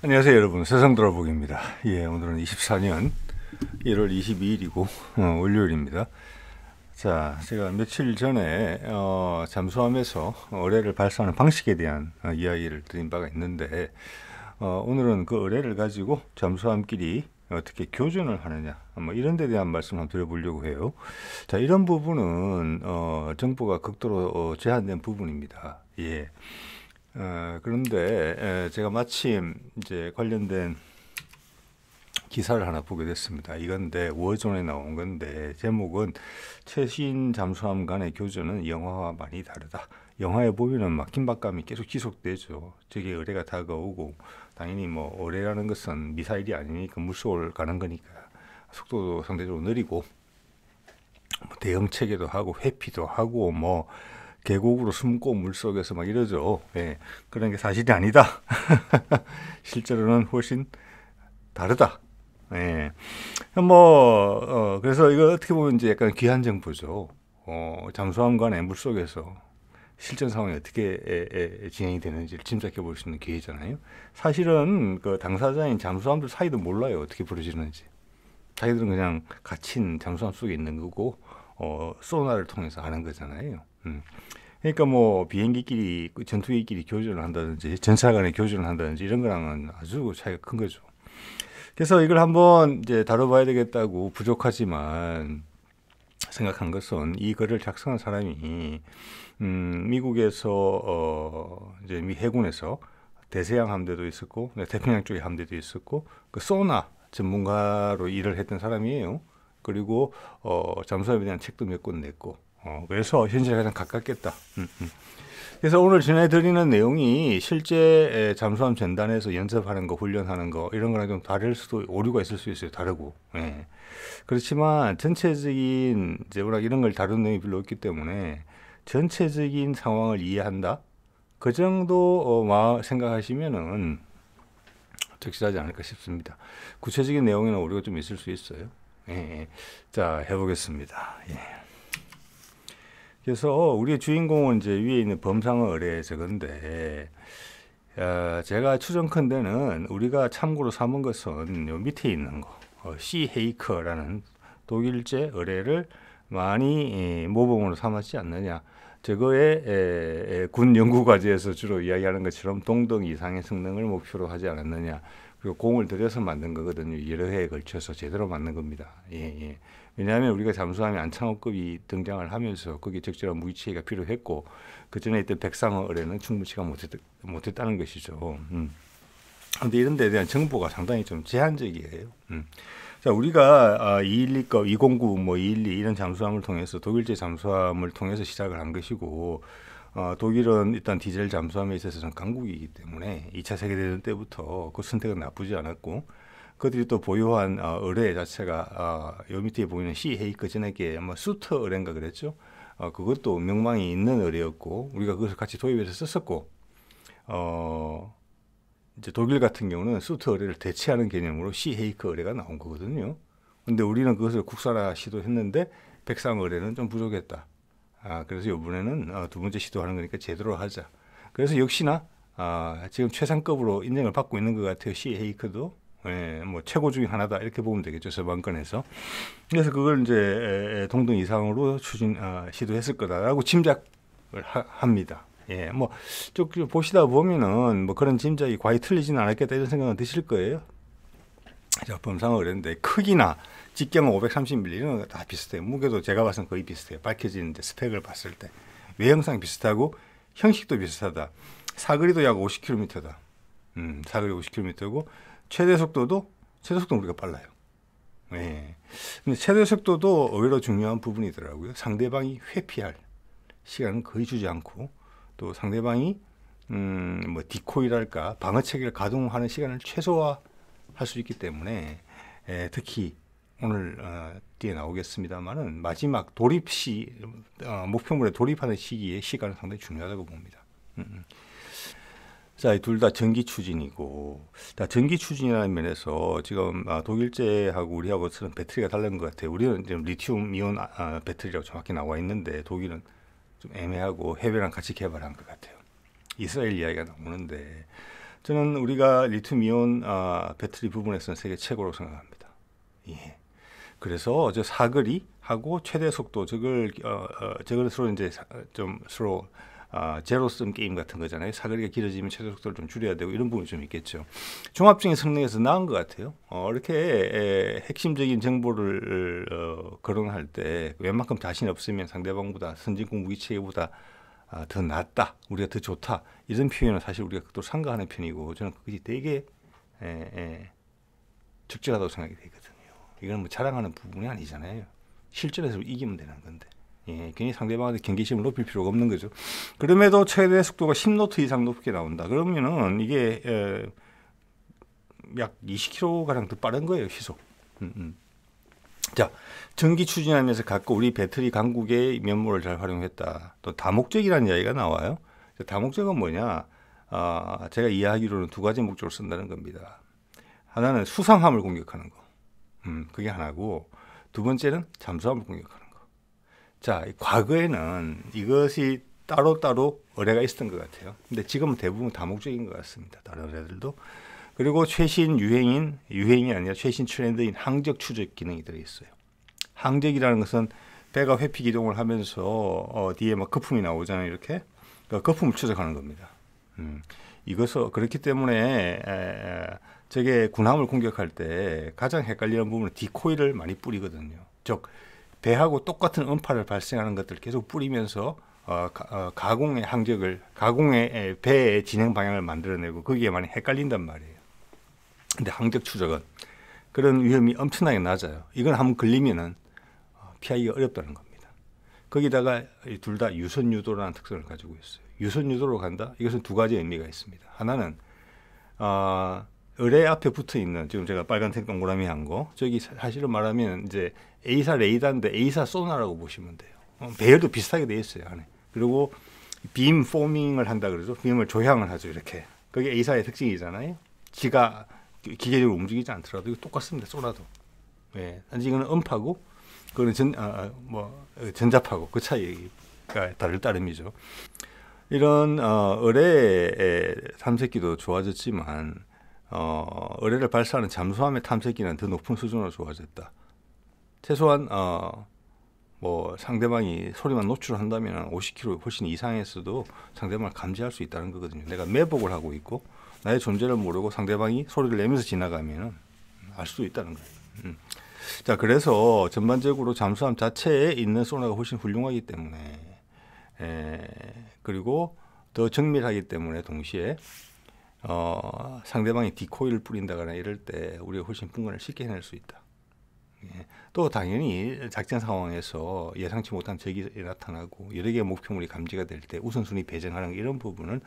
안녕하세요 여러분, 세상돌아보기입니다. 오늘은 24년 1월 22일이고 월요일입니다. 자, 제가 며칠 전에 잠수함에서 의뢰를 발사하는 방식에 대한 이야기를 드린 바가 있는데, 오늘은 그 의뢰를 가지고 잠수함끼리 어떻게 교전을 하느냐, 뭐 이런 데 대한 말씀을 한번 드려보려고 해요. 자, 이런 부분은 정보가 극도로 제한된 부분입니다. 그런데 제가 마침 이제 관련된 기사를 하나 보게 됐습니다. 이건데 워존에 나온 건데, 제목은 최신 잠수함 간의 교전은 영화와 많이 다르다. 영화에 보면은 막 긴박감이 계속 지속되죠. 저게 의뢰가 다가오고, 당연히 뭐 의뢰라는 것은 미사일이 아니니까 물속을 가는 거니까 속도도 상대적으로 느리고, 뭐 대형 체계도 하고 회피도 하고 뭐 계곡으로 숨고 물속에서 막 이러죠. 그런 게 사실이 아니다. 실제로는 훨씬 다르다. 그래서 이거 어떻게 보면 이제 약간 귀한 정보죠. 잠수함 간의 물속에서 실전 상황이 어떻게 진행이 되는지를 짐작해 볼 수 있는 기회잖아요. 사실은 그 당사자인 잠수함들 사이도 몰라요, 어떻게 벌어지는지. 자기들은 그냥 갇힌 잠수함 속에 있는 거고, 소나를 통해서 아는 거잖아요. 그러니까 뭐 비행기끼리, 전투기끼리 교전을 한다든지 전차 간의 교전을 한다든지 이런 거랑은 아주 차이가 큰 거죠. 그래서 이걸 한번 이제 다뤄봐야 되겠다고 부족하지만 생각한 것은, 이 글을 작성한 사람이 미국에서 이제 미 해군에서 대서양 함대도 있었고 태평양 쪽의 함대도 있었고 그 소나 전문가로 일을 했던 사람이에요. 그리고 잠수함에 대한 책도 몇 권 냈고, 그래서 현실에 가장 가깝겠다. 그래서 오늘 전해드리는 내용이 실제 잠수함 전단에서 연습하는 거, 훈련하는 거 이런 거랑 좀 다를 수도, 오류가 있을 수 있어요. 다르고. 그렇지만 전체적인, 이제 워낙 이런 걸 다룬 내용이 별로 없기 때문에 전체적인 상황을 이해한다, 그 정도 생각하시면은 적절하지 않을까 싶습니다. 구체적인 내용에는 오류가 좀 있을 수 있어요. 자, 해보겠습니다. 그래서 우리의 주인공은 이제 위에 있는 범상어 의뢰 저건데, 제가 추정컨대는 우리가 참고로 삼은 것은 요 밑에 있는 거, 시 헤이커라는 독일제 의뢰를 많이 모범으로 삼았지 않느냐. 저거에 군 연구과제에서 주로 이야기하는 것처럼 동등 이상의 성능을 목표로 하지 않았느냐. 그리고 공을 들여서 만든 거거든요. 여러 해에 걸쳐서 제대로 만든 겁니다. 왜냐하면 우리가 잠수함이 안창호급이 등장을 하면서 거기에 적절한 무기체계가 필요했고, 그 전에 있던 백상어 의뢰는 충분치가 못했다는 것이죠. 그런데 이런 데에 대한 정보가 상당히 좀 제한적이에요. 자, 우리가 212급, 209, 뭐 212 이런 잠수함을 통해서, 독일제 잠수함을 통해서 시작을 한 것이고, 독일은 일단 디젤 잠수함에 있어서는 강국이기 때문에 2차 세계대전 때부터 그 선택은 나쁘지 않았고, 그들이 또 보유한 의뢰 자체가 요 밑에 보이는 시 헤이크 전에게 아마 수터 의뢰인가 그랬죠. 그것도 명망이 있는 의뢰였고, 우리가 그것을 같이 도입해서 썼었고, 이제 독일 같은 경우는 수터 의뢰를 대체하는 개념으로 시 헤이크 의뢰가 나온 거거든요. 근데 우리는 그것을 국산화 시도했는데 백상 의뢰는 좀 부족했다. 그래서 이번에는 두 번째 시도하는 거니까 제대로 하자. 그래서 역시나 지금 최상급으로 인정을 받고 있는 것 같아요. 시 헤이크도. 뭐 최고 중에 하나다 이렇게 보면 되겠죠, 서방권에서. 그래서 그걸 이제 동등 이상으로 시도했을 거다라고 짐작을 합니다. 뭐 쭉 보시다 보면은 뭐 그런 짐작이 과히 틀리지는 않았겠다 이런 생각은 드실 거예요. 자, 범상어 그랬는데 크기나 직경은 530mm 이런 거 다 비슷해요. 무게도 제가 봐서는 거의 비슷해요. 밝혀지는데 스펙을 봤을 때 외형상 비슷하고 형식도 비슷하다. 사거리도 약 50km다. 사거리 50km고 최대 속도는 우리가 빨라요. 근데 최대 속도도 의외로 중요한 부분이더라고요. 상대방이 회피할 시간은 거의 주지 않고, 또 상대방이 뭐 디코이랄까 방어 체계를 가동하는 시간을 최소화할 수 있기 때문에, 특히 오늘 뒤에 나오겠습니다만은 마지막 목표물에 돌입하는 시기의 시간은 상당히 중요하다고 봅니다. 자, 둘 다 전기 추진이고, 전기 추진이라는 면에서 지금 독일제하고 우리하고는 배터리가 다른 것 같아요. 우리는 지금 리튬 이온 배터리라고 정확히 나와 있는데, 독일은 좀 애매하고 해외랑 같이 개발한 것 같아요. 이스라엘 이야기가 나오는데, 저는 우리가 리튬이온 배터리 부분에서는 세계 최고로 생각합니다. 예. 그래서 저 사거리 하고 최대 속도 저걸 서로 이제 좀 서로 제로섬 게임 같은 거잖아요. 사거리가 길어지면 최대 속도를 좀 줄여야 되고 이런 부분이 좀 있겠죠. 종합적인 성능에서 나은 것 같아요. 이렇게 핵심적인 정보를 거론할 때 웬만큼 자신 없으면 상대방보다 선진국 무기 체계보다 더 낫다, 우리가 더 좋다 이런 표현은 사실 우리가 또 상가하는 편이고 저는 그것이 되게 적절하다고 생각이 되거든요. 이건 뭐 자랑하는 부분이 아니잖아요. 실전에서 이기면 되는 건데. 예, 괜히 상대방한테 경계심을 높일 필요가 없는 거죠. 그럼에도 최대 속도가 10노트 이상 높게 나온다. 그러면은 이게 약 20km 가량 더 빠른 거예요, 시속. 자, 전기 추진하면서 갖고 우리 배터리 강국의 면모를 잘 활용했다. 또 다목적이라는 이야기가 나와요. 다목적은 뭐냐? 제가 이해하기로는 두 가지 목적으로 쓴다는 겁니다. 하나는 수상함을 공격하는 거. 그게 하나고, 두 번째는 잠수함을 공격하는 거. 자, 과거에는 이것이 따로따로 의뢰가 있었던 것 같아요. 근데 지금은 대부분 다목적인 것 같습니다. 다른 의뢰들도. 그리고 최신 유행이 아니라 최신 트렌드인 항적 추적 기능이 들어있어요. 항적이라는 것은 배가 회피 기동을 하면서 뒤에 막 거품이 나오잖아요. 이렇게 그러니까 거품을 추적하는 겁니다. 이것은 그렇기 때문에 저게 군함을 공격할 때 가장 헷갈리는 부분은 디코이를 많이 뿌리거든요. 즉 배하고 똑같은 음파를 발생하는 것들을 계속 뿌리면서 가공의 항적을 가공의 배의 진행 방향을 만들어내고 거기에 많이 헷갈린단 말이에요. 근데 항적 추적은 그런 위험이 엄청나게 낮아요. 이건 한번 걸리면은 피하기가 어렵다는 겁니다. 거기다가 둘 다 유선 유도라는 특성을 가지고 있어요. 유선 유도로 간다? 이것은 두 가지 의미가 있습니다. 하나는 의뢰 앞에 붙어 있는 지금 제가 빨간색 동그라미 한 거 저기 사실은 말하면 이제 A사 레이더인데 A사 소나라고 보시면 돼요. 배열도 비슷하게 돼 있어요 안에. 그리고 빔 포밍을 한다 그러죠. 빔을 조향을 하죠 이렇게. 그게 A사의 특징이잖아요. 지가 기계적으로 움직이지 않더라도 이거 똑같습니다. 소나도. 예, 단지 이거는 음파고 그거는 전자파고 그 차이가 다를 따름이죠. 이런 의뢰의 탐색기도 좋아졌지만 의뢰를 발사하는 잠수함의 탐색기는 더 높은 수준으로 좋아졌다. 최소한 상대방이 소리만 노출한다면 50km 훨씬 이상에서도 상대방을 감지할 수 있다는 거거든요. 내가 매복을 하고 있고 나의 존재를 모르고 상대방이 소리를 내면서 지나가면 알 수 있다는 거예요. 자, 그래서 전반적으로 잠수함 자체에 있는 소나가 훨씬 훌륭하기 때문에 그리고 더 정밀하기 때문에 동시에 상대방이 디코이를 뿌린다거나 이럴 때 우리가 훨씬 분간을 쉽게 해낼 수 있다. 예. 또 당연히 작전 상황에서 예상치 못한 적이 나타나고 여러 개의 목표물이 감지가 될 때 우선순위 배정하는 이런 부분은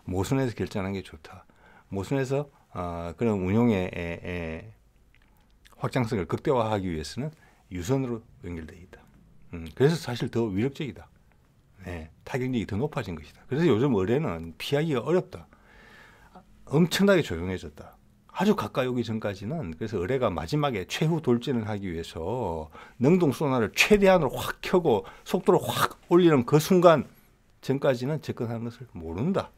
모선에서 결정하는 게 좋다. 모선에서 그런 운용의 확장성을 극대화하기 위해서는 유선으로 연결되어 있다. 그래서 사실 더 위력적이다. 네, 타격력이 더 높아진 것이다. 그래서 요즘 의뢰는 피하기가 어렵다. 엄청나게 조용해졌다. 아주 가까이 오기 전까지는 그래서 의뢰가 마지막에 최후 돌진을 하기 위해서 능동 소나를 최대한으로 확 켜고 속도를 확 올리는 그 순간 전까지는 접근하는 것을 모른다.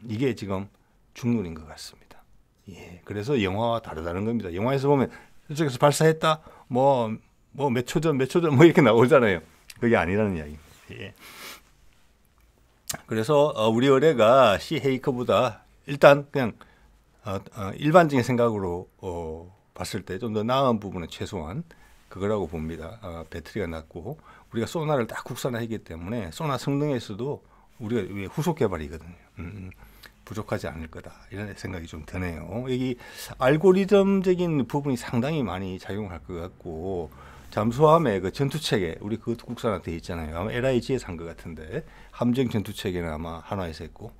이게 지금 중론인 것 같습니다. 예, 그래서 영화와 다르다는 겁니다. 영화에서 보면 저쪽에서 발사했다, 몇 초 전 이렇게 나오잖아요. 그게 아니라는 이야기입니다. 예. 그래서 우리 의뢰가 시헤이커보다 일단 그냥 일반적인 생각으로 봤을 때 좀 더 나은 부분은 최소한 그거라고 봅니다. 배터리가 낮고 우리가 소나를 딱 국산화했기 때문에 소나 성능에서도 우리가 후속 개발이거든요. 부족하지 않을 거다 이런 생각이 좀 드네요. 여기 알고리즘적인 부분이 상당히 많이 작용할 것 같고 잠수함의 그 전투체계 우리 그 국산화돼 있잖아요. 아마 LIG에서 한 것 같은데 함정 전투체계는 아마 한화에서 했고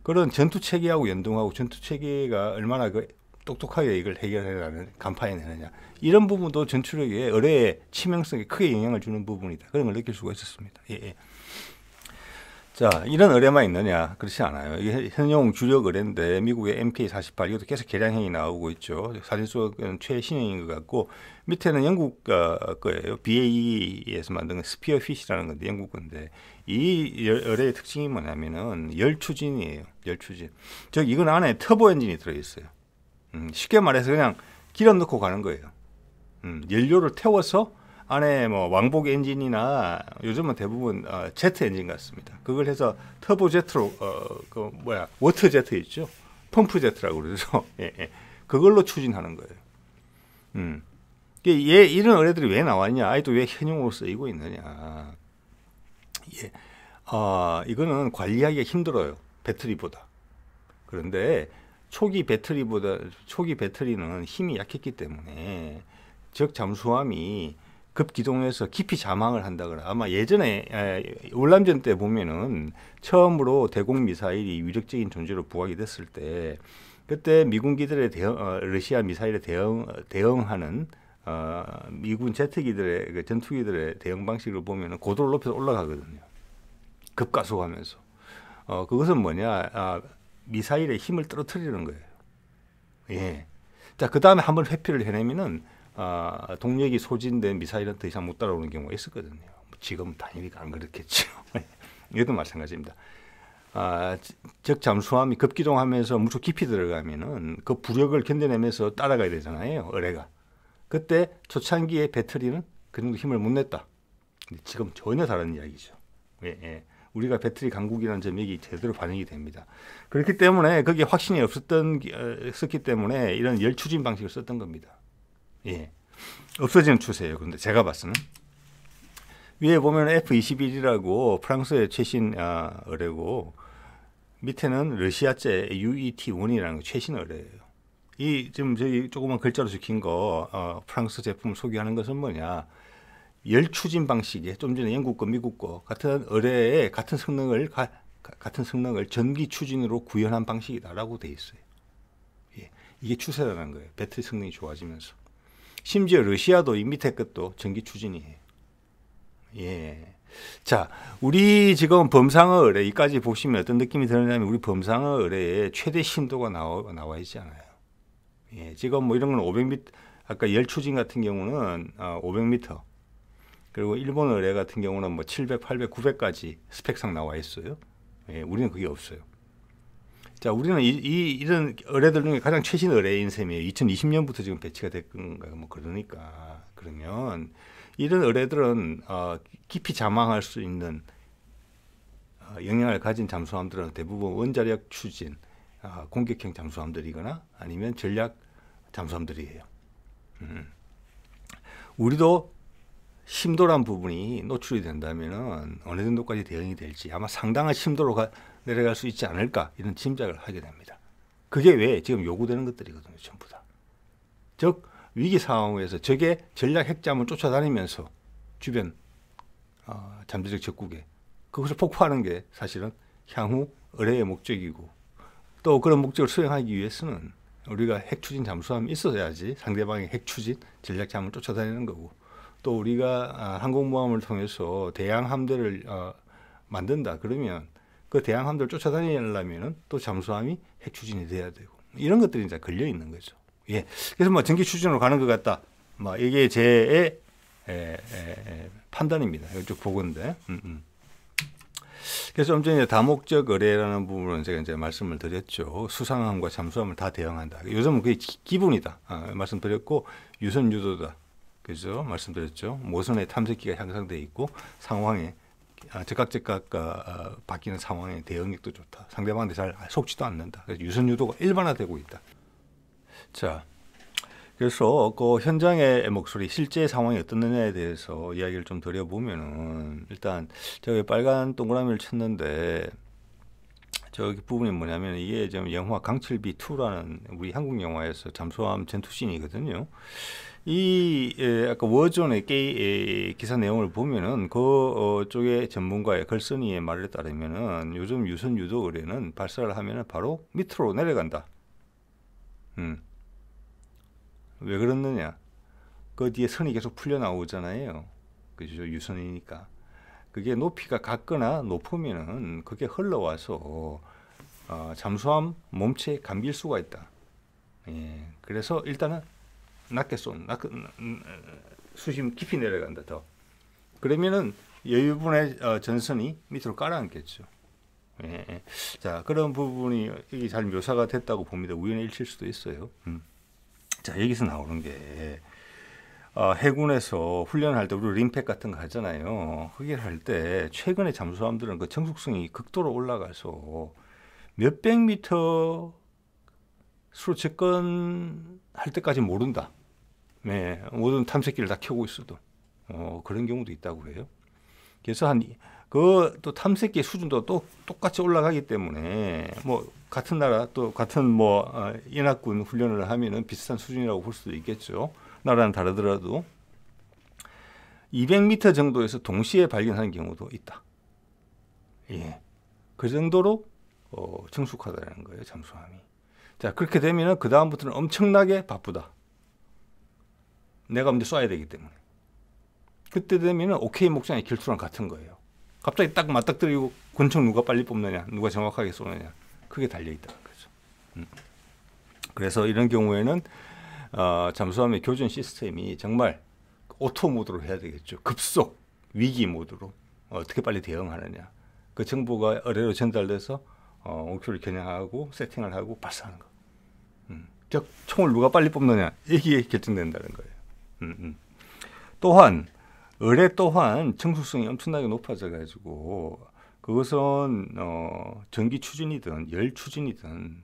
그런 전투체계하고 연동하고 전투체계가 얼마나 그 똑똑하게 이걸 해결해내는 간파해내느냐 이런 부분도 전투력에 의뢰의 치명성에 크게 영향을 주는 부분이다. 그런 걸 느낄 수가 있었습니다. 예. 자, 이런 의뢰만 있느냐? 그렇지 않아요. 이게 현용 주력 의뢰인데 미국의 MK48 이것도 계속 개량형이 나오고 있죠. 사진 속은 최신형인 것 같고 밑에는 영국 거예요. BAE에서 만든 스피어핏이라는 건데 영국 건데 이 의뢰의 특징이 뭐냐면은 열추진이에요. 열추진. 즉 이건 안에 터보 엔진이 들어있어요. 쉽게 말해서 그냥 기름 넣고 가는 거예요. 연료를 태워서 안에 뭐 왕복 엔진이나 요즘은 대부분 제트 엔진 같습니다. 그걸 해서 터보 제트로 그 뭐야 워터 제트 있죠, 펌프 제트라고 그러죠. 예, 예. 그걸로 추진하는 거예요. 이런 의뢰들이 왜 나왔냐? 아직도 왜 현용으로 쓰이고 있느냐? 예, 이거는 관리하기가 힘들어요. 배터리보다. 그런데 초기 배터리는 힘이 약했기 때문에 적 잠수함이 급기동해서 깊이 잠항을 한다거나 아마 예전에 월남전 때 보면은 처음으로 대공 미사일이 위력적인 존재로 부각이 됐을 때 그때 미군기들의 러시아 미사일에 대응하는 미군 제트기들의 그 전투기들의 대응 방식을 보면은 고도를 높여서 올라가거든요. 급가속하면서 그것은 뭐냐? 미사일의 힘을 떨어뜨리는 거예요. 예. 자, 그 다음에 한번 회피를 해내면은 동력이 소진된 미사일은 더 이상 못 따라오는 경우가 있었거든요. 지금은 당연히 안 그렇겠죠. 이것도 마찬가지입니다. 적 잠수함이 급기동하면서 무척 깊이 들어가면은 그 부력을 견뎌내면서 따라가야 되잖아요. 의뢰가. 그때 초창기의 배터리는 그 정도 힘을 못 냈다. 지금 전혀 다른 이야기죠. 예, 예. 우리가 배터리 강국이라는 점이 여기 제대로 반영이 됩니다. 그렇기 때문에 거기에 확신이 없었기 때문에 이런 열추진 방식을 썼던 겁니다. 예, 없어지는 추세예요. 그런데 제가 봤을 때는 위에 보면 F-21이라고 프랑스의 최신 의뢰고 밑에는 러시아제 UET-1이라는 최신 의뢰예요. 이 지금 저기 조그만 글자로 적힌 거 프랑스 제품을 소개하는 것은 뭐냐? 열추진 방식에 좀 전에 영국 거, 미국 거 같은 의뢰에 같은 성능을 전기 추진으로 구현한 방식이다라고 돼 있어요. 예, 이게 추세라는 거예요. 배터리 성능이 좋아지면서. 심지어 러시아도 이 밑에 것도 전기 추진이에요. 예. 자, 우리 지금 범상어 의뢰 이까지 보시면 어떤 느낌이 드느냐면 우리 범상어 의뢰에 최대 심도가 나와 있지 않아요. 예, 지금 뭐 이런 건 500m, 아까 열추진 같은 경우는 500m. 그리고 일본 의뢰 같은 경우는 뭐 700, 800, 900까지 스펙상 나와 있어요. 예, 우리는 그게 없어요. 자, 우리는 이런 의뢰들 중에 가장 최신 의뢰인 셈이에요. 2020년부터 지금 배치가 됐건가 뭐 그러니까 그러면 이런 의뢰들은 깊이 잠항할 수 있는 영향을 가진 잠수함들은 대부분 원자력 추진, 공격형 잠수함들이거나 아니면 전략 잠수함들이에요. 우리도 심도란 부분이 노출이 된다면은 어느 정도까지 대응이 될지 아마 상당한 심도로 내려갈 수 있지 않을까 이런 짐작을 하게 됩니다. 그게 왜 지금 요구되는 것들이거든요. 전부 다. 즉 위기 상황에서 적의 전략 핵잠을 쫓아다니면서 주변 잠재적 적국에 그것을 폭파하는 게 사실은 향후 의뢰의 목적이고 또 그런 목적을 수행하기 위해서는 우리가 핵추진 잠수함이 있어야지 상대방의 핵추진 전략잠을 쫓아다니는 거고 또 우리가 항공모함을 통해서 대양함대를 만든다 그러면 그 대양함대를 쫓아다니려면 또 잠수함이 핵추진이 돼야 되고 이런 것들이 이제 걸려 있는 거죠. 예, 그래서 뭐 전기 추진으로 가는 것 같다. 뭐 이게 제 판단입니다. 이쪽 보건데. 그래서 좀 전에 다목적 의뢰라는 부분은 제가 이제 말씀을 드렸죠. 수상함과 잠수함을 다 대응한다. 요즘은 그게 기본이다. 말씀드렸고 유선 유도다. 그죠? 말씀드렸죠. 모선에 탐색기가 향상되어 있고 상황에 즉각 바뀌는 상황에 대응력도 좋다. 상대방한테 잘 속지도 않는다. 그래서 유선 유도가 일반화되고 있다. 자, 그래서 그 현장의 목소리, 실제 상황이 어떻느냐에 대해서 이야기를 좀 드려보면은 일단 제가 빨간 동그라미를 쳤는데 저기 부분이 뭐냐면 이게 지금 영화 강철비 2라는 우리 한국 영화에서 잠수함 전투씬이거든요. 아까 워존의 기사 내용을 보면은 쪽의 전문가의 걸선이의 말에 따르면은 요즘 유선 유도 의뢰는 발사를 하면은 바로 밑으로 내려간다. 왜 그러느냐? 그 뒤에 선이 계속 풀려 나오잖아요. 그죠? 유선이니까. 그게 높이가 같거나 높으면은 그게 흘러와서 잠수함 몸체에 감길 수가 있다. 예, 그래서 일단은 낮게 수심 깊이 내려간다 더. 그러면은 여유분의 전선이 밑으로 깔아앉겠죠. 예. 자, 그런 부분이 이게 잘 묘사가 됐다고 봅니다. 우연의 일치일 수도 있어요. 자, 여기서 나오는 게 해군에서 훈련할 때 우리 림팩 같은 거 하잖아요. 그게 할 때 최근에 잠수함들은 그 정숙성이 극도로 올라가서 몇백 미터 수로 접근할 때까지 모른다. 네, 모든 탐색기를 다 켜고 있어도 그런 경우도 있다고 해요. 그래서 또 탐색기 수준도 또 똑같이 올라가기 때문에 뭐 같은 나라 또 같은 연합군 훈련을 하면은 비슷한 수준이라고 볼 수도 있겠죠. 나라는 다르더라도 200m 정도에서 동시에 발견하는 경우도 있다. 예, 그 정도로成熟하다는 거예요, 잠수함이. 자, 그렇게 되면은 그 다음부터는 엄청나게 바쁘다. 내가 먼저 쏴야 되기 때문에. 그때 되면은 OK 목장의 길투랑 같은 거예요. 갑자기 딱 맞닥뜨리고 권총 누가 빨리 뽑느냐, 누가 정확하게 쏘느냐, 그게 달려 있다는 거죠. 그래서 이런 경우에는 잠수함의 교전 시스템이 정말 오토 모드로 해야 되겠죠. 급속 위기 모드로 어떻게 빨리 대응하느냐. 그 정보가 어뢰로 전달돼서 목표를 겨냥하고 세팅을 하고 발사하는 거. 즉 총을 누가 빨리 뽑느냐 이게 결정된다는 거예요. 또한 어뢰 또한 청수성이 엄청나게 높아져 가지고 그것은 전기 추진이든 열 추진이든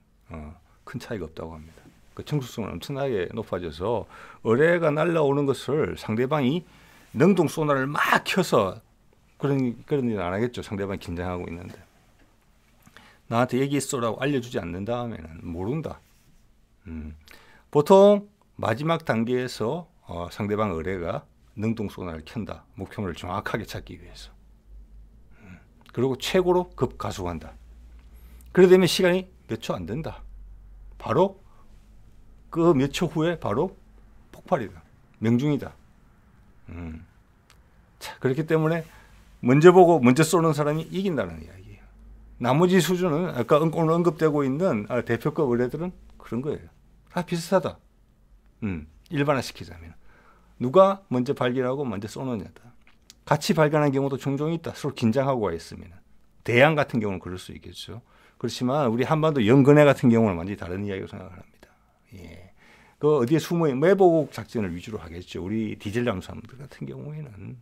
큰 차이가 없다고 합니다. 그 청수성은 엄청나게 높아져서 어뢰가 날라오는 것을 상대방이 능동 소나를 막 켜서 그런 일은 안 하겠죠. 상대방이 긴장하고 있는데 나한테 얘기했어라고 알려주지 않는 다음에는 모른다. 보통 마지막 단계에서 상대방 어뢰가 능동 소나를 켠다. 목표물을 정확하게 찾기 위해서. 그리고 최고로 급가속한다. 그래 되면 시간이 몇 초 안 된다. 바로 그 몇 초 후에 바로 폭발이다. 명중이다. 자, 그렇기 때문에 먼저 보고 먼저 쏘는 사람이 이긴다는 이야기예요. 나머지 수준은 아까 오늘 언급되고 있는 대표급 의뢰들은 그런 거예요. 다 비슷하다. 일반화시키자면. 누가 먼저 발견하고 먼저 쏘느냐다. 같이 발견한 경우도 종종 있다. 서로 긴장하고 와 있으면. 대양 같은 경우는 그럴 수 있겠죠. 그렇지만 우리 한반도 영근해 같은 경우는 완전히 다른 이야기로 생각합니다. 예. 그 어디에 숨어 매보국 작전을 위주로 하겠죠. 우리 디젤 잠수함들 같은 경우에는.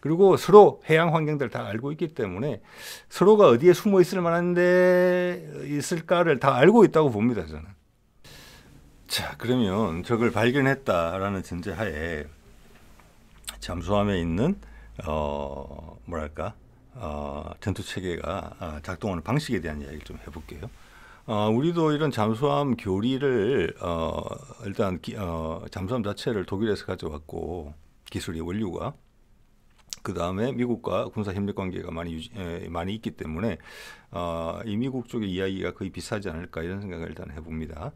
그리고 서로 해양 환경들을 다 알고 있기 때문에 서로가 어디에 숨어 있을 만한데 있을까를 다 알고 있다고 봅니다. 저는. 자, 그러면 적을 발견했다라는 전제하에 잠수함에 있는 전투 체계가 작동하는 방식에 대한 이야기를 좀 해볼게요. 우리도 이런 잠수함 교리를 일단 잠수함 자체를 독일에서 가져왔고 기술의 원료가 그 다음에 미국과 군사 협력 관계가 많이 있기 때문에 이 미국 쪽의 이야기가 거의 비슷하지 않을까 이런 생각을 일단 해봅니다.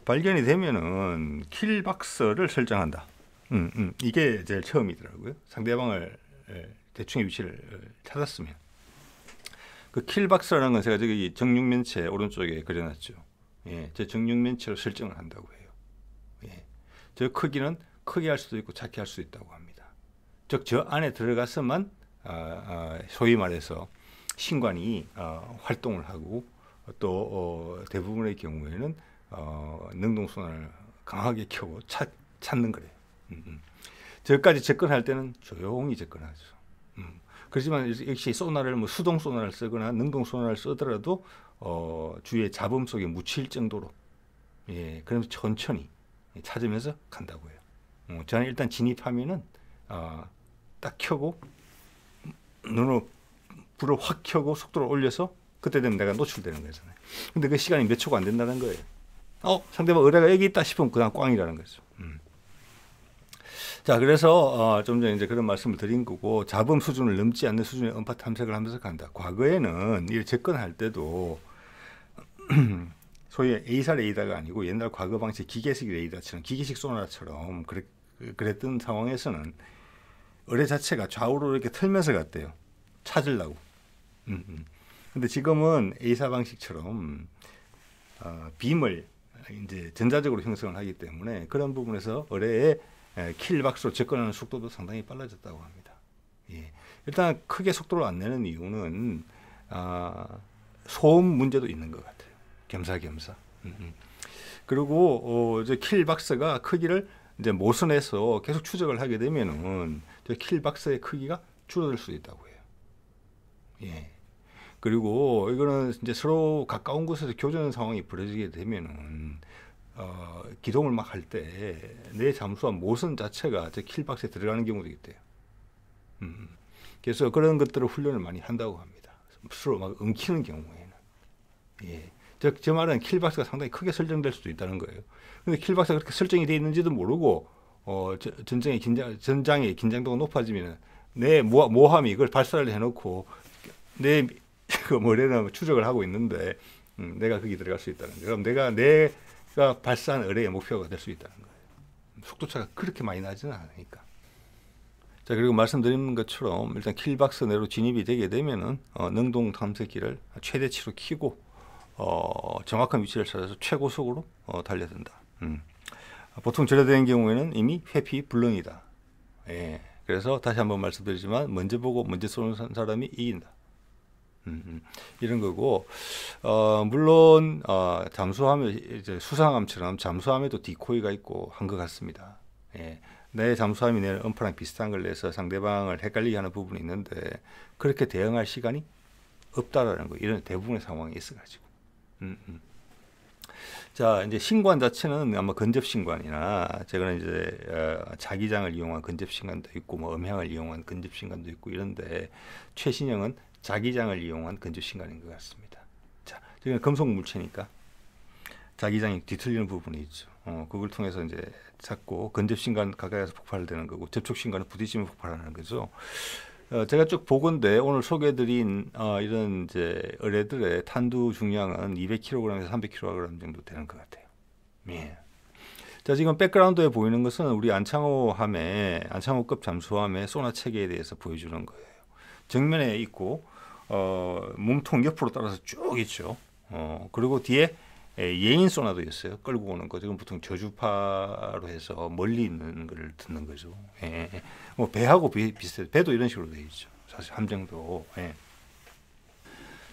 발견이 되면은 킬 박스를 설정한다. 이게 제일 처음이더라고요. 상대방을 대충의 위치를 찾았으면 그 킬 박스라는 건 제가 저기 정육면체 오른쪽에 그려놨죠. 예, 제 정육면체로 설정을 한다고 해요. 예, 저 크기는 크게 할 수도 있고 작게 할 수 있다고 합니다. 즉 저 안에 들어가서만 소위 말해서 신관이 활동을 하고 또 대부분의 경우에는 능동 소나를 강하게 켜고 찾는 거래요. 저까지 접근할 때는 조용히 접근하죠. 그렇지만 역시 소나를 수동 소나를 쓰거나 능동 소나를 쓰더라도 주위의 잡음 속에 묻힐 정도로 그러면서 천천히 찾으면서 간다고 해요. 저는 일단 진입하면은 딱 켜고 눈으로 불을 확 켜고 속도를 올려서 그때 되면 내가 노출되는 거잖아요. 근데 그 시간이 몇 초가 안 된다는 거예요. 상대방 의뢰가 여기 있다 싶으면 그냥 꽝이라는 거죠. 자, 그래서 좀 전에 이제 그런 말씀을 드린 거고 잡음 수준을 넘지 않는 수준의 음파 탐색을 하면서 간다. 과거에는 이 접근할 때도 소위 A사 레이더가 아니고 옛날 과거 방식 기계식 레이더처럼 기계식 소나처럼 그랬던 상황에서는 의뢰 자체가 좌우로 이렇게 틀면서 갔대요. 찾으려고. 근데 지금은 A사 방식처럼 빔을 이제 전자적으로 형성을 하기 때문에 그런 부분에서 의뢰의 킬박스로 접근하는 속도도 상당히 빨라졌다고 합니다. 예. 일단 크게 속도를 안 내는 이유는 소음 문제도 있는 것 같아요. 겸사겸사. 그리고 이제 킬박스가 크기를 이제 모선해서 계속 추적을 하게 되면은 킬박스의 크기가 줄어들 수 있다고 해요. 예. 그리고 이거는 이제 서로 가까운 곳에서 교전 상황이 벌어지게 되면은 기동을 막 할 때 내 잠수함 모선 자체가 저 킬박스에 들어가는 경우도 있대요. 그래서 그런 것들을 훈련을 많이 한다고 합니다. 서로 막 엉키는 경우에는. 예. 저 말은 킬박스가 상당히 크게 설정될 수도 있다는 거예요. 근데 킬박스가 그렇게 설정이 되어 있는지도 모르고 전장의 긴장도가 높아지면 내 모함이 이걸 발사를 해놓고 내 그 뭐래나 추적을 하고 있는데 내가 거기 들어갈 수 있다는 거예요. 그럼 내가 발사한 의뢰의 목표가 될 수 있다는 거예요. 속도차가 그렇게 많이 나지는 않으니까. 자, 그리고 말씀드린 것처럼 일단 킬박스 내로 진입이 되게 되면은 능동 탐색기를 최대치로 켜고 정확한 위치를 찾아서 최고속으로 달려든다. 보통 저래된 경우에는 이미 회피 불능이다. 예. 그래서 다시 한번 말씀드리지만 먼저 보고 먼저 쏘는 사람이 이긴다. 이런 거고, 물론 잠수함에 이제 수상함처럼 잠수함에도 디코이가 있고 한 것 같습니다. 예. 내 잠수함이 내는 음파랑 비슷한 걸 내서 상대방을 헷갈리게 하는 부분이 있는데 그렇게 대응할 시간이 없다라는 거, 이런 대부분의 상황이 있어가지고. 자, 이제 신관 자체는 아마 근접신관이나 제가는 이제 자기장을 이용한 근접신관도 있고 뭐 음향을 이용한 근접신관도 있고 이런데 최신형은 자기장을 이용한 근접신관인 것 같습니다. 자, 지금 금속 물체니까 자기장이 뒤틀리는 부분이 있죠. 그걸 통해서 이제 잡고 근접신관 가까이서 폭발되는 거고 접촉신관은 부딪히면 폭발하는 거죠. 제가 쭉 보건데 오늘 소개해드린 이런 이제 의뢰들의 탄두 중량은 200kg에서 300kg 정도 되는 것 같아요. 예. 자, 지금 백그라운드에 보이는 것은 우리 안창호급 잠수함의 소나 체계에 대해서 보여주는 거예요. 정면에 있고 몸통 옆으로 따라서 쭉 있죠. 그리고 뒤에 예인 소나도 있어요. 끌고 오는 거. 지금 보통 저주파로 해서 멀리 있는 걸 듣는 거죠. 예. 뭐 배하고 비슷해요. 배도 이런 식으로 되어 있죠. 사실 함정도. 예.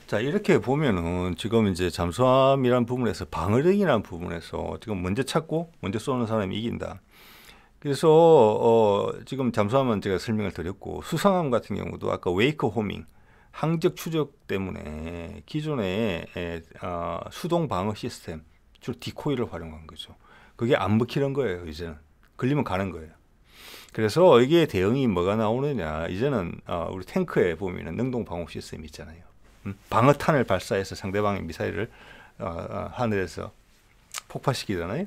자, 이렇게 보면은 지금 이제 잠수함이라는 부분에서 방어력이라는 부분에서 지금 먼저 찾고 먼저 쏘는 사람이 이긴다. 그래서 지금 잠수함은 제가 설명을 드렸고 수상함 같은 경우도 아까 웨이크 호밍 항적 추적 때문에 기존의 수동 방어 시스템, 주로 디코이를 활용한 거죠. 그게 안 먹히는 거예요. 이제는 걸리면 가는 거예요. 그래서 이게 대응이 뭐가 나오느냐? 이제는 우리 탱크에 보면은 능동 방어 시스템이 있잖아요. 방어탄을 발사해서 상대방의 미사일을 하늘에서 폭파시키잖아요.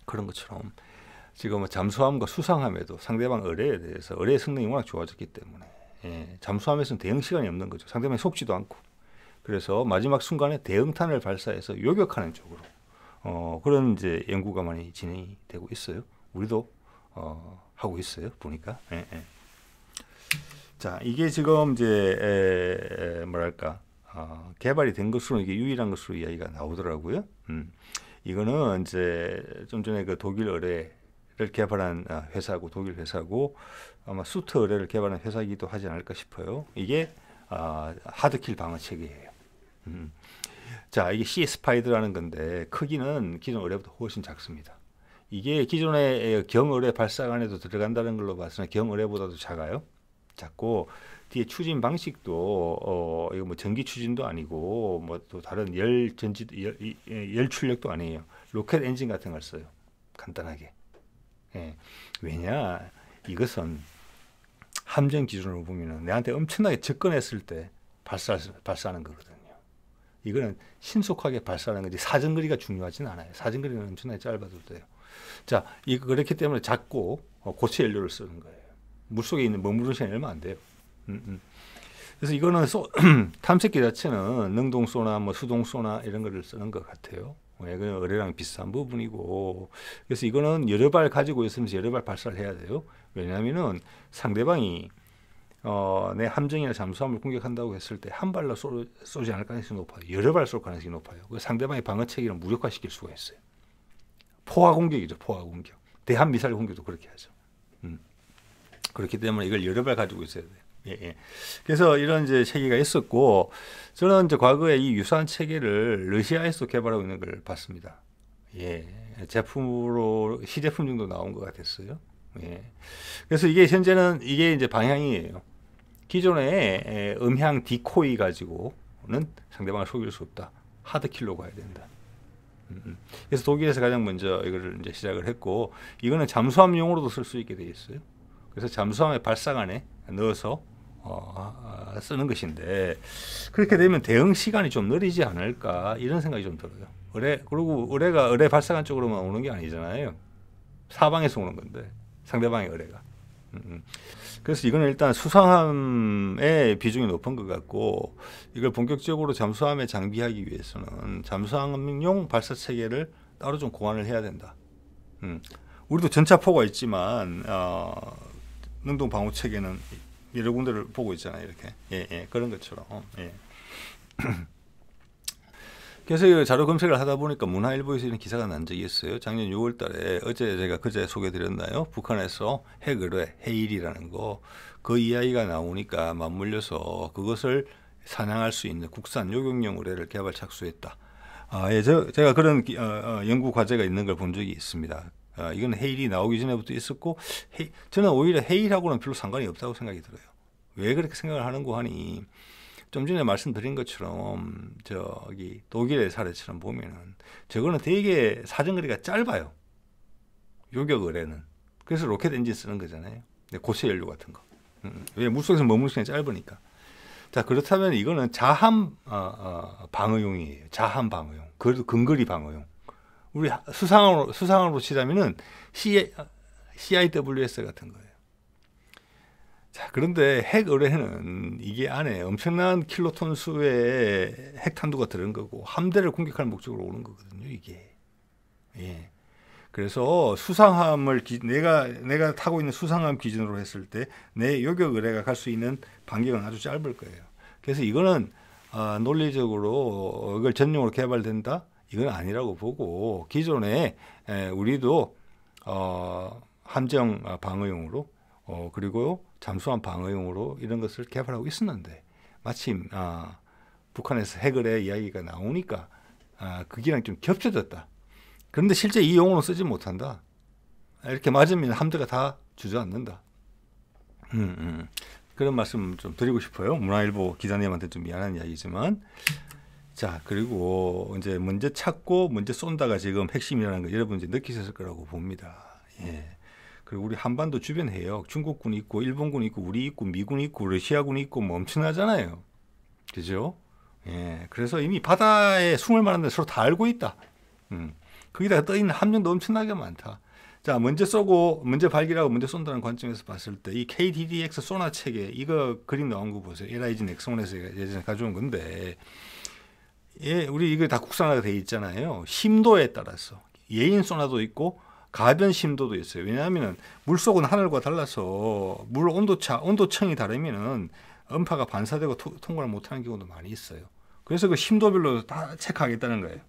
그런 것처럼 지금 잠수함과 수상함에도 상대방 의뢰에 대해서 의뢰의 성능이 워낙 좋아졌기 때문에 잠수함에서는 대응 시간이 없는 거죠. 상대방이 속지도 않고. 그래서 마지막 순간에 대응탄을 발사해서 요격하는 쪽으로 그런 이제 연구가 많이 진행이 되고 있어요. 우리도 하고 있어요. 보니까. 자, 이게 지금 이제 뭐랄까 개발이 된 것으로 이게 유일한 것으로 이야기가 나오더라고요. 이거는 이제 좀 전에 그 독일 의뢰를 개발한 회사고 독일 회사고 아마 수트 의뢰를 개발한 회사이기도 하지 않을까 싶어요. 이게 하드킬 방어 체계예요. 자, 이게 C 스파이드라는 건데 크기는 기존 의뢰보다 훨씬 작습니다. 이게 기존의 경의뢰 발사관에도 들어간다는 걸로 봐서는 경의뢰보다도 작아요. 작고 뒤에 추진 방식도 이거 뭐 전기 추진도 아니고 뭐 또 다른 열 출력도 아니에요. 로켓 엔진 같은 걸 써요. 간단하게. 예. 왜냐? 이것은 함정 기준으로 보면은 내한테 엄청나게 접근했을 때 발사하는 거거든요. 이거는 신속하게 발사하는 거지 사정거리가 중요하진 않아요. 사정거리는 엄청나게 짧아도 돼요. 자, 이거 그렇기 때문에 작고 고체 연료를 쓰는 거예요. 물속에 있는 머무르는 시간이 얼마 안 돼요. 그래서 이거는 탐색기 자체는 능동 소나 뭐 수동 소나 이런 거를 쓰는 것 같아요. 이거는 의뢰랑 비슷한 부분이고, 그래서 이거는 여러 발 가지고 있으면서 여러 발 발사를 해야 돼요. 왜냐하면은 상대방이 내 함정이나 잠수함을 공격한다고 했을 때 한 발로 쏘지 않을 가능성이 높아요. 여러 발 쏠 가능성이 높아요. 그 상대방의 방어 체계를 무력화시킬 수가 있어요. 포화 공격이죠. 포화 공격. 대한 미사일 공격도 그렇게 하죠. 그렇기 때문에 이걸 여러 발 가지고 있어야 돼요. 예, 예. 그래서 이런 이제 체계가 있었고, 저는 이제 과거에 이 유사한 체계를 러시아에서 개발하고 있는 걸 봤습니다. 예, 제품으로 시제품 정도 나온 것 같았어요. 예. 그래서 이게 현재는 이게 이제 방향이에요. 기존의 음향 디코이 가지고는 상대방을 속일 수 없다. 하드킬로 가야 된다. 그래서 독일에서 가장 먼저 이거를 이제 시작을 했고, 이거는 잠수함용으로도 쓸 수 있게 돼 있어요. 그래서 잠수함의 발사관에 넣어서 쓰는 것인데, 그렇게 되면 대응 시간이 좀 느리지 않을까 이런 생각이 좀 들어요. 그리고 의뢰가 의뢰 발사관 쪽으로만 오는 게 아니잖아요. 사방에서 오는 건데 상대방의 의뢰가. 그래서 이거는 일단 수상함의 비중이 높은 것 같고, 이걸 본격적으로 잠수함에 장비하기 위해서는 잠수함용 발사 체계를 따로 좀 고안을 해야 된다. 우리도 전차포가 있지만 능동 방호 체계는 여러 군데를 보고 있잖아요. 이렇게 예, 그런 것처럼. 예. 그래서 이 자료 검색을 하다 보니까 문화일보에서 이런 기사가 난 적이 있어요. 작년 6월 달에, 어제 제가 그제 소개드렸나요? 북한에서 핵 의뢰, 해일이라는 거, 그 이야기가 나오니까 맞물려서 그것을 사냥할 수 있는 국산 요격용 의뢰를 개발 착수했다. 예, 제가 그런 연구 과제가 있는 걸 본 적이 있습니다. 이건 해일이 나오기 전에부터 있었고, 저는 오히려 해일하고는 별로 상관이 없다고 생각이 들어요. 왜 그렇게 생각을 하는고 하니, 좀 전에 말씀드린 것처럼 저기 독일의 사례처럼 보면은 저거는 되게 사정거리가 짧아요. 요격 의뢰는. 그래서 로켓 엔진 쓰는 거잖아요. 고체 연료 같은 거. 왜 물속에서 머물 시간이 짧으니까. 자, 그렇다면 이거는 자함 방어용이에요. 자함 방어용. 그래도 근거리 방어용. 우리 수상으로 치자면은 CIWS 같은 거예요. 자, 그런데 핵 의뢰는 이게 안에 엄청난 킬로톤 수의 핵탄두가 들은 거고, 함대를 공격할 목적으로 오는 거거든요, 이게. 예. 그래서 수상함을 내가 타고 있는 수상함 기준으로 했을 때 내 요격 의뢰가 갈 수 있는 반경은 아주 짧을 거예요. 그래서 이거는 논리적으로 이걸 전용으로 개발된다? 이건 아니라고 보고, 기존에 우리도 함정 방어용으로 그리고 잠수함 방어용으로 이런 것을 개발하고 있었는데, 마침 북한에서 핵의뢰 이야기가 나오니까 그기랑 좀 겹쳐졌다. 그런데 실제 이 용어는 쓰지 못한다. 이렇게 맞으면 함대가 다 주저앉는다. 그런 말씀 좀 드리고 싶어요. 문화일보 기자님한테 좀 미안한 이야기지만. 자, 그리고 이제 먼저 찾고 먼저 쏜다가 지금 핵심이라는 거 여러분 이제 느끼셨을 거라고 봅니다. 예. 그리고 우리 한반도 주변 해역, 중국군 있고, 일본군 있고, 우리 있고, 미군 있고, 러시아군 있고, 뭐 엄청나잖아요. 그죠? 예. 그래서 이미 바다에 숨을 만한 데 서로 다 알고 있다. 거기다가 떠있는 함정도 엄청나게 많다. 자, 먼저 쏘고, 먼저 발견하고, 먼저 쏜다는 관점에서 봤을 때, 이 KDDX 소나 체계, 이거 그림 나온 거 보세요. LIG 넥슨에서 예전에 가져온 건데, 예, 우리 이거 다 국산화가 돼 있잖아요. 심도에 따라서. 예인 소나도 있고, 가변 심도도 있어요. 왜냐하면 물속은 하늘과 달라서 물 온도청이 다르면은 음파가 반사되고 통과를 못하는 경우도 많이 있어요. 그래서 그 심도별로 다 체크하겠다는 거예요.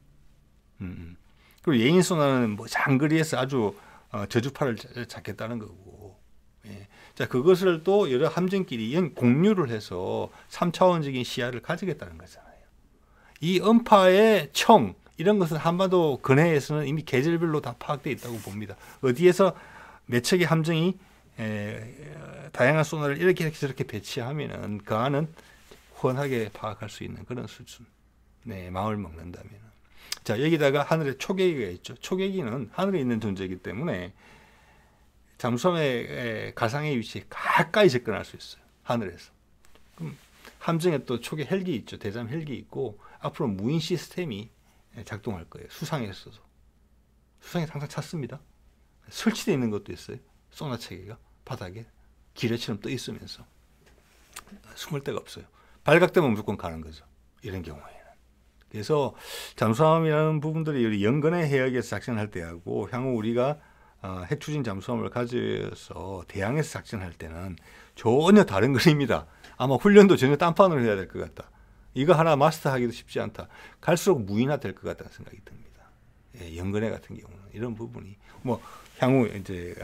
그리고 예인 소나는 뭐 장거리에서 아주 저주파를 잡겠다는 거고. 예. 자, 그것을 또 여러 함정끼리 공유를 해서 3차원적인 시야를 가지겠다는 거잖아요. 이 음파의 청, 이런 것은 한반도 근해에서는 이미 계절별로 다 파악되어 있다고 봅니다. 어디에서 몇 척의 함정이 다양한 소나를 이렇게 저렇게 배치하면은 그 안은 훤하게 파악할 수 있는 그런 수준. 네, 마음을 먹는다면. 자, 여기다가 하늘에 초계기가 있죠. 초계기는 하늘에 있는 존재이기 때문에 잠수함의 가상의 위치에 가까이 접근할 수 있어요. 하늘에서. 그럼 함정에 또 초계 헬기 있죠. 대잠 헬기 있고, 앞으로 무인 시스템이 작동할 거예요. 수상에서도. 수상에 항상 찾습니다. 설치되어 있는 것도 있어요. 소나 체계가 바닥에 기뢰처럼 떠 있으면서 숨을 데가 없어요. 발각되면 무조건 가는 거죠. 이런 경우에는. 그래서 잠수함이라는 부분들이 우리 연근의 해역에서 작전할 때하고, 향후 우리가 핵추진 잠수함을 가져서 대양에서 작전할 때는 전혀 다른 그림이다. 아마 훈련도 전혀 딴판으로 해야 될 것 같다. 이거 하나 마스터하기도 쉽지 않다. 갈수록 무인화 될 것 같다는 생각이 듭니다. 예, 연근해 같은 경우는 이런 부분이 뭐 향후 이제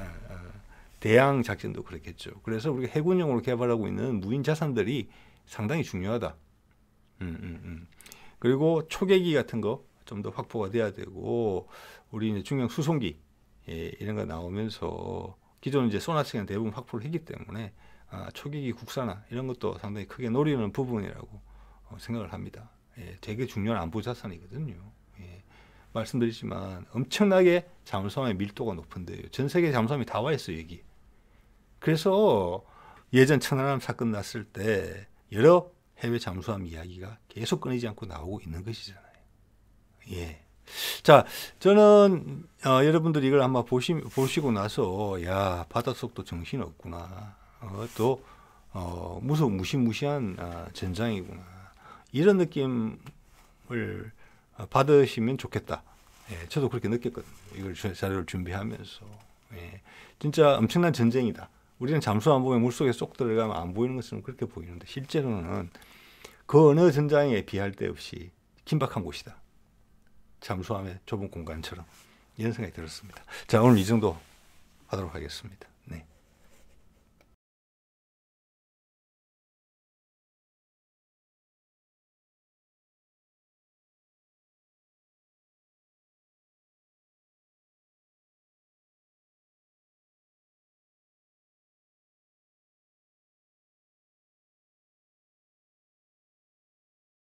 대양 작전도 그렇겠죠. 그래서 우리가 해군용으로 개발하고 있는 무인 자산들이 상당히 중요하다. 그리고 초계기 같은 거 좀 더 확보가 돼야 되고 우리 이제 중형 수송기 이런 거 나오면서 기존 이제 소나스는 대부분 확보를 했기 때문에 초계기 국산화 이런 것도 상당히 크게 노리는 부분이라고 생각을 합니다. 예, 되게 중요한 안보 자산이거든요. 예, 말씀드리지만 엄청나게 잠수함의 밀도가 높은데요. 전 세계 잠수함이 다 와 있어요, 여기. 그래서 예전 천안함 사건 났을 때 여러 해외 잠수함 이야기가 계속 끊이지 않고 나오고 있는 것이잖아요. 예. 자, 저는 여러분들이 이걸 한번 보시고 나서 야 바닷속도 정신 없구나. 또 무시무시한 전장이구나. 이런 느낌을 받으시면 좋겠다. 예, 저도 그렇게 느꼈거든요. 이걸 자료를 준비하면서. 예, 진짜 엄청난 전쟁이다. 우리는 잠수함 보면 물속에 쏙 들어가면 안 보이는 것처럼 그렇게 보이는데 실제로는 그 어느 전장에 비할 데 없이 긴박한 곳이다. 잠수함의 좁은 공간처럼 이런 생각이 들었습니다. 자, 오늘 이 정도 하도록 하겠습니다.